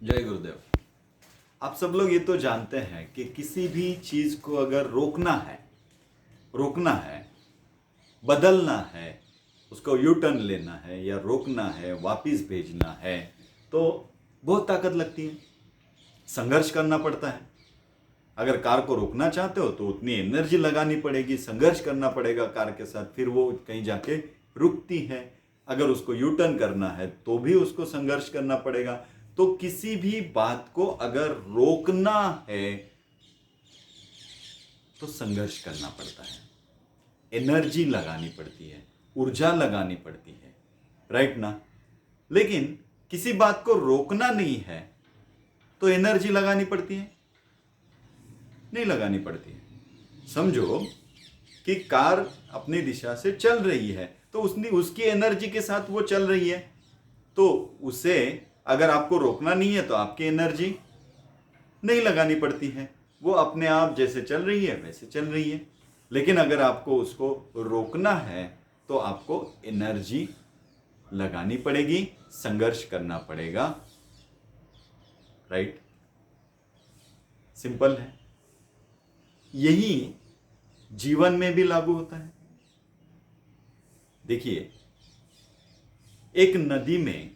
जय गुरुदेव। आप सब लोग ये तो जानते हैं कि किसी भी चीज को अगर रोकना है, बदलना है, उसको यू टर्न लेना है या रोकना है, वापिस भेजना है, तो बहुत ताकत लगती है, संघर्ष करना पड़ता है। अगर कार को रोकना चाहते हो तो उतनी एनर्जी लगानी पड़ेगी, संघर्ष करना पड़ेगा कार के साथ, फिर वो कहीं जाके रुकती है। अगर उसको यू टर्न करना है तो भी उसको संघर्ष करना पड़ेगा। तो किसी भी बात को अगर रोकना है तो संघर्ष करना पड़ता है, एनर्जी लगानी पड़ती है, ऊर्जा लगानी पड़ती है, राइट ना। लेकिन किसी बात को रोकना नहीं है तो एनर्जी लगानी पड़ती है? नहीं लगानी पड़ती है। समझो कि कार अपनी दिशा से चल रही है तो उसकी एनर्जी के साथ वो चल रही है, तो उसे अगर आपको रोकना नहीं है तो आपकी एनर्जी नहीं लगानी पड़ती है, वो अपने आप जैसे चल रही है वैसे चल रही है। लेकिन अगर आपको उसको रोकना है तो आपको एनर्जी लगानी पड़ेगी, संघर्ष करना पड़ेगा, राइट। सिंपल है। यही जीवन में भी लागू होता है। देखिए, एक नदी में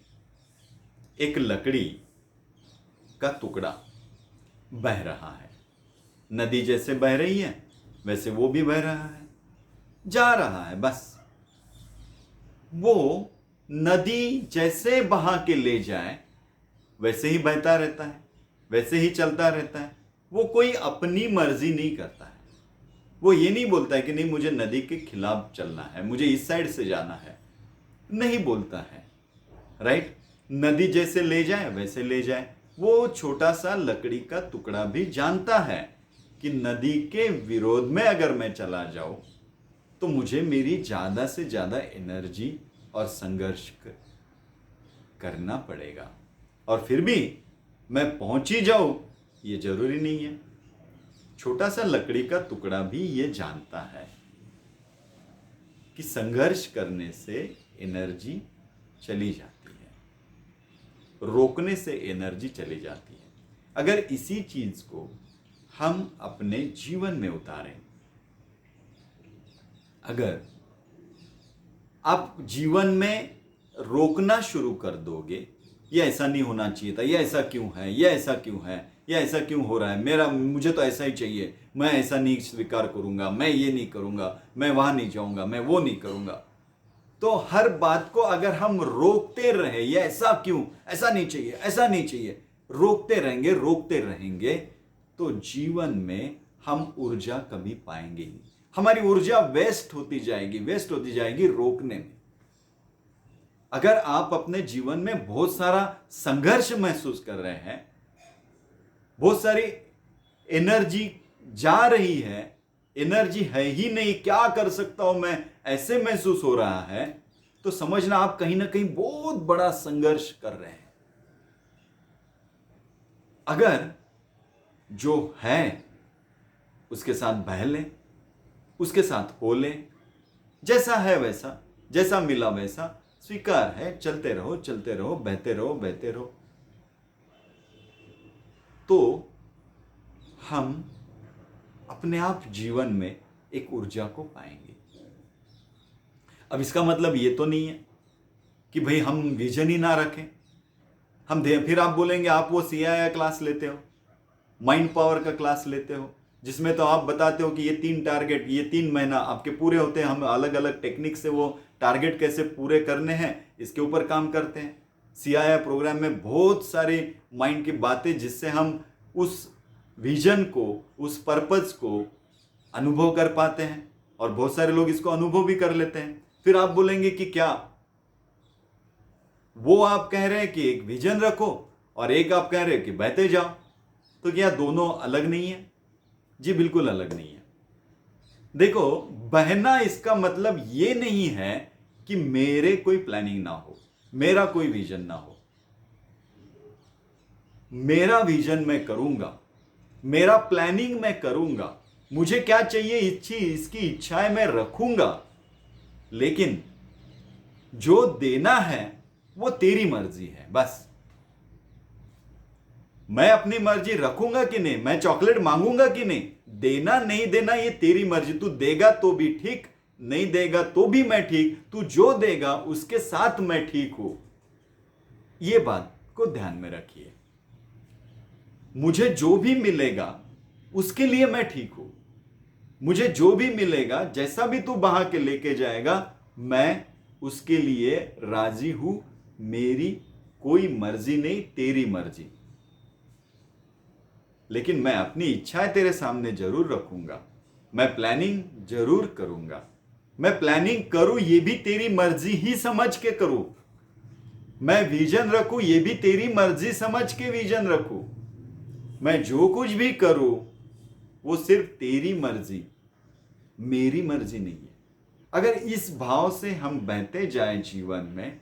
एक लकड़ी का टुकड़ा बह रहा है। नदी जैसे बह रही है वैसे वो भी बह रहा है, जा रहा है। बस वो नदी जैसे बहा के ले जाए वैसे ही बहता रहता है, वैसे ही चलता रहता है। वो कोई अपनी मर्जी नहीं करता है। वो ये नहीं बोलता है कि नहीं मुझे नदी के खिलाफ चलना है, मुझे इस साइड से जाना है, नहीं बोलता है, राइट। नदी जैसे ले जाए वैसे ले जाए। वो छोटा सा लकड़ी का टुकड़ा भी जानता है कि नदी के विरोध में अगर मैं चला जाऊं तो मुझे मेरी ज्यादा से ज्यादा एनर्जी और संघर्ष करना पड़ेगा, और फिर भी मैं पहुंच ही जाऊं ये जरूरी नहीं है। छोटा सा लकड़ी का टुकड़ा भी ये जानता है कि संघर्ष करने से एनर्जी चली जाती है, रोकने से एनर्जी चली जाती है। अगर इसी चीज को हम अपने जीवन में उतारें, अगर आप जीवन में रोकना शुरू कर दोगे, ये ऐसा नहीं होना चाहिए था, ये ऐसा क्यों है, ये ऐसा क्यों है, ये ऐसा क्यों हो रहा है, मुझे तो ऐसा ही चाहिए, मैं ऐसा नहीं स्वीकार करूंगा, मैं ये नहीं करूंगा, मैं वहां नहीं जाऊंगा, मैं वो नहीं करूंगा। तो हर बात को अगर हम रोकते रहे, ये ऐसा क्यों, ऐसा नहीं चाहिए, ऐसा नहीं चाहिए, रोकते रहेंगे तो जीवन में हम ऊर्जा कभी पाएंगे ही नहीं। हमारी ऊर्जा वेस्ट होती जाएगी रोकने में। अगर आप अपने जीवन में बहुत सारा संघर्ष महसूस कर रहे हैं, बहुत सारी एनर्जी जा रही है, एनर्जी है ही नहीं, क्या कर सकता हूं मैं, ऐसे महसूस हो रहा है, तो समझना आप कहीं ना कहीं बहुत बड़ा संघर्ष कर रहे हैं। अगर जो है उसके साथ बह लें, उसके साथ हो लें, जैसा है वैसा, जैसा मिला वैसा स्वीकार है, चलते रहो, बहते रहो, तो हम अपने आप जीवन में एक ऊर्जा को पाएंगे। अब इसका मतलब ये तो नहीं है कि भाई हम विजन ही ना रखें। फिर आप बोलेंगे आप वो CII क्लास लेते हो, माइंड पावर का क्लास लेते हो, जिसमें तो आप बताते हो कि ये 3 टारगेट, ये 3 महीना आपके पूरे होते हैं, हम अलग अलग टेक्निक से वो टारगेट कैसे पूरे करने हैं इसके ऊपर काम करते हैं। CII प्रोग्राम में बहुत सारी माइंड की बातें जिससे हम उस विजन को, उस पर्पस को अनुभव कर पाते हैं, और बहुत सारे लोग इसको अनुभव भी कर लेते हैं। फिर आप बोलेंगे कि क्या वो आप कह रहे हैं कि एक विजन रखो और एक आप कह रहे हैं कि बहते जाओ, तो क्या दोनों अलग नहीं है? जी बिल्कुल अलग नहीं है। देखो, बहना इसका मतलब ये नहीं है कि मेरे कोई प्लानिंग ना हो, मेरा कोई विजन ना हो। मेरा विजन मैं करूंगा, मेरा प्लानिंग मैं करूंगा, मुझे क्या चाहिए इसकी इच्छाएं मैं रखूंगा, लेकिन जो देना है वो तेरी मर्जी है। बस मैं अपनी मर्जी रखूंगा कि नहीं, मैं चॉकलेट मांगूंगा कि नहीं, देना नहीं देना ये तेरी मर्जी। तू देगा तो भी ठीक, नहीं देगा तो भी मैं ठीक, तू जो देगा उसके साथ मैं ठीक हूं। ये बात को ध्यान में रखिए। मुझे जो भी मिलेगा उसके लिए मैं ठीक हूं। मुझे जो भी मिलेगा, जैसा भी तू बहा के लेके जाएगा, मैं उसके लिए राजी हूं। मेरी कोई मर्जी नहीं, तेरी मर्जी। लेकिन मैं अपनी इच्छाएं तेरे सामने जरूर रखूंगा। मैं प्लानिंग जरूर करूंगा। मैं प्लानिंग करूं ये भी तेरी मर्जी ही समझ के करूं। मैं विजन रखूं ये भी तेरी मर्जी समझ के विजन रखूं। मैं जो कुछ भी करूं वो सिर्फ तेरी मर्जी, मेरी मर्जी नहीं है। अगर इस भाव से हम बहते जाएं जीवन में,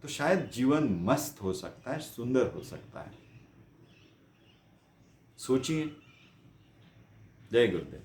तो शायद जीवन मस्त हो सकता है, सुंदर हो सकता है। सोचिए। जय गुरुदेव।